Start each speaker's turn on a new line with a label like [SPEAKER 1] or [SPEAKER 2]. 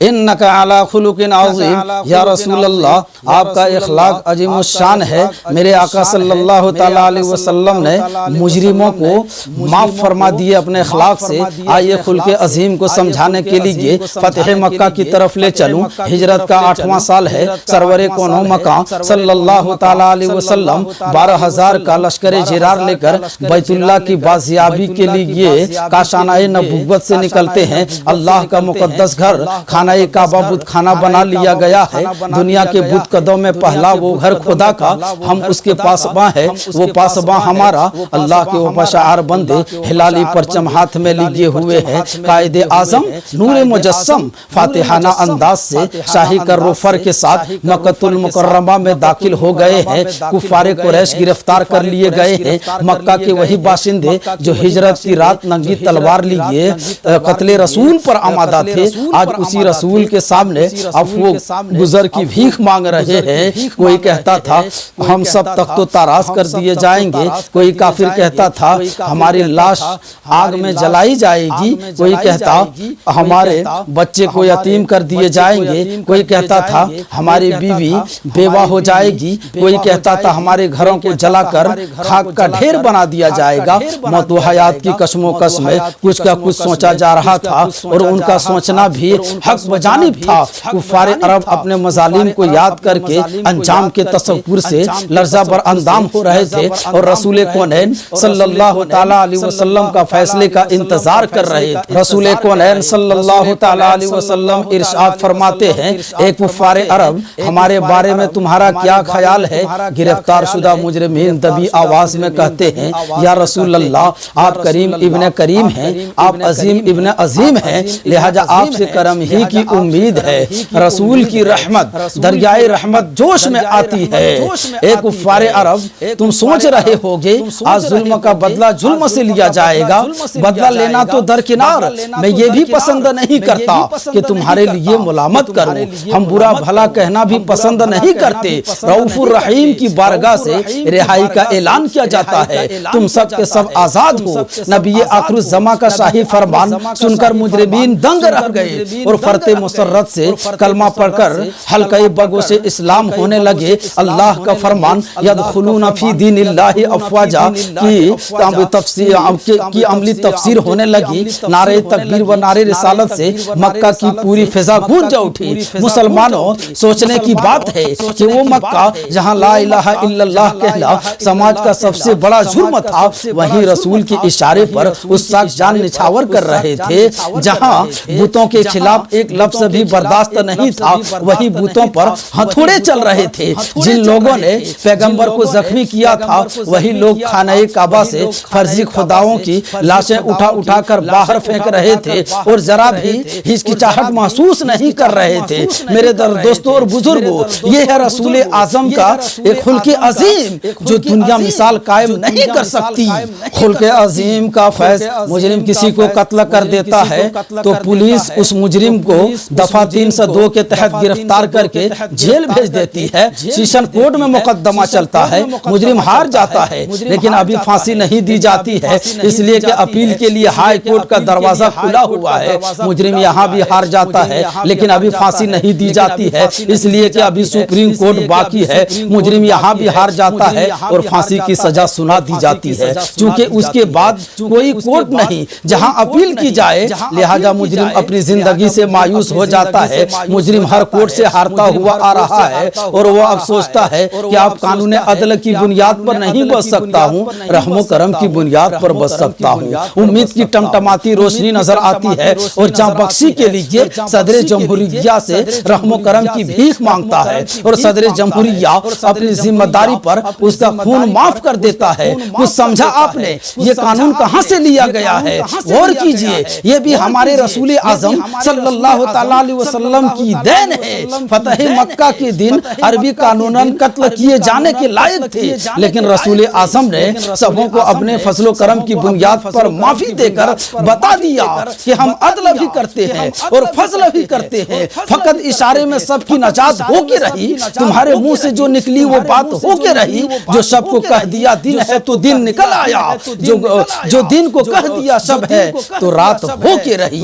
[SPEAKER 1] इन्नका अला खुलुकिन अज़ीम, या रसूल अल्लाह आपका इखलाक अजीम शान है। मेरे आका सल्लल्लाहु ताला अलैहि वसल्लम ने मुजरिमों को माफ फरमा दिए अपने इखलाक से। आइए खुल्के अजीम को समझाने के लिए फतेह मक्का की तरफ ले चलूं। हिजरत का 8वां साल है। सरवरे कोनो मक्का सल्लल्लाहु ताला अलैहि वसल्लम 12,000 का लश्कर जिरार लेकर बैतुल्लाह की बाजियाबी के लिए काशानाए नबुव्वत से निकलते हैं। अल्लाह का मुकद्दस घर खानाए काबा बुत खाना बना लिया गया है। दुनिया के बुत कदों में पहला वो घर खुदा का, हम उसके पासबां है, वो पासबां हमारा। अल्लाह के वो बशार बंदे हिलाली परचम हाथ में लिए हुए हैं। कायदे आजम नूर मुजस्सम फातिहाना अंदाज से शाही कर्रोफर के साथ मक्कतुल मुकर्रमा में दाखिल हो गए हैं। कुफारे कुरैश गिरफ्तार कर लिए गए हैं। मक्का के वही बाशिंदे जो हिजरत की रात नंगी तलवार लिए कत्ले रसूल पर आमादा थे, आज उसी रसूल के सामने अब वो गुजर की भीख मांग रहे हैं। कोई कहता था हम सब तख्तो ताराश कर दिए जाएंगे, कोई काफिर कहता था हमारी लाश आग में जलाई जाएगी, कोई कहता हमारे बच्चे को यतीम कर दिए जाएंगे, कोई कहता था हमारी बीवी बेवा हो जाएगी, कोई कहता था हमारे घरों को जलाकर खाक का ढेर बना दिया जाएगा। मौत व हयात की कशमोकश में कुछ का कुछ सोचा जा रहा था और उनका सोचना भी हक बजानिब था। कुफारे अरब अपने मजालिम को याद करके अंजाम के तसव्वुर से लर्जा बर अंदाम हो रहे थे और रसूल कौनैन सल्लल्लाहु ताला अलैहि वसल्लम का फैसले का इंतजार कर रहे थे। रसूल कौनैन सल्लल्लाहु ताला अलैहि वसल्लम इरशाद फरमाते हैं, एक कुफारे अरब हमारे बारे में तुम्हारा क्या ख्याल है? गिरफ्तार शुदा मुजरिमीन दबी आवाज में कहते हैं, या रसूल अल्लाह आप करीम इब्ने करीम हैं, आप अजीम इब्ने अजीम हैं, लिहाजा आपसे करम ही की उम्मीद है। रसूल की रहमत दरियाए रहमत जोश में आती है। एक कुफारे अरब तुम सोच रहे होगे आज जुल्म का बदला जुल्म से लिया जाएगा, बदला लेना तो दरकिनार, मैं ये भी पसंद नहीं करता कि तुम्हारे लिए मुलामत करूं, हम बुरा भला कहना भी पसंद नहीं करते। रऊफुर रहीम की बारगाह से रिहाई का ऐलान किया जाता है, तुम सब के सब आजाद हो। नबी आखिरुज़्ज़मा का शाही फरमान सुनकर मुजरिमीन दंग रह गए और फरते मुसर्रत से कलमा पढ़कर हल्के बगों से इस्लाम होने लगे। अल्लाह का फरमान यदखुलूना फी दीनिल्लाहि अफवाजा की अमली तफसीर होने लगी। नारे तकबीर व नारे रिसालत से मक्का की पूरी फिजा गूंज उठी। मुसलमानों सोचने की बात है कि वो मक्का जहां ला इलाहा इल्लल्लाह कहना समाज का सबसे बड़ा जुर्म था, वहीं रसूल के इशारे पर उस शख्स जान निछावर कर रहे थे। जहां बुतों के खिलाफ एक लफ्ज भी बर्दाश्त नहीं था, वहीं बुतों पर हथौड़े चल रहे थे। जिन लोगों ने पैगंबर को जख्मी किया था, वही लोग खानाए काबा से फर्जी खुदाओं की लाशें उठा उठा कर बाहर फेंक रहे थे और जरा भी हिचकिचाहट महसूस नहीं कर रहे थे। मेरे दोस्तों और बुजुर्गों, ये है रसूल आजम का एक खुल्के अजीम जो दुनिया मिसाल कायम नहीं कर सकती। खुल्के अजीम का फैज मुजरिम किसी को कत्ल कर देता है तो पुलिस उस मुजरिम को दफा 302 के तहत गिरफ्तार करके जेल भेज देती है। सेशन कोर्ट में मुकदमा चलता है, मुजरिम हार जाता है, लेकिन अभी फांसी नहीं दी जाती है, इसलिए कि अपील के लिए हाई कोर्ट का दरवाजा खुला हुआ है। मुजरिम यहाँ भी हार जाता है, लेकिन अभी फांसी नहीं दी जाती है, इसलिए कि अभी सुप्रीम कोर्ट बाकी है। मुजरिम यहाँ भी हार जाता है और फांसी की सजा सुना दी जाती है। चूंकि उसके बाद कोई कोर्ट नहीं जहाँ अपील की जाए, लिहाजा मुजरिम अपनी जिंदगी से मायूस हो जाता है। मुजरिम हर कोर्ट से हारता हुआ आ रहा है और वो अब सोचता है कि अब कानून अदल की बुनियाद पर नहीं बच सकता हूँ, रहमो करम की बुनियाद पर बच सकता हूँ। उम्मीद की टमटमाती रोशनी नजर आती है और जाँ बख्शी के लिए सदर जमहूरिया से रहमो करम की भीख मांगता है और सदर जमहूरिया अपनी जिम्मेदारी पर उसका खून माफ कर देता है। कुछ समझा आपने ये कानून कहाँ से लिया गया है? गौर कीजिए, ये भी हमारे रसूल आजम सल्लल्लाहु ताला अलैहि वसल्लम की देन है। फतह मक्का के दिन अरबी कानूनन कत्ल किए जाने के लायक थे, लेकिन रसूल आजम ने सबों को अपने फजलो करम की बुनियाद पर माफी देकर बता दिया कि हम अदल भी करते हैं और फजल भी करते हैं। फकत इशारे में सबकी नजात होके रही, तुम्हारे मुंह से जो निकली वो बात होके रही। जो सबको कह दिया दिन है तो दिन निकल आया, जो दिन को कह दिया सब है तो रात होके रही।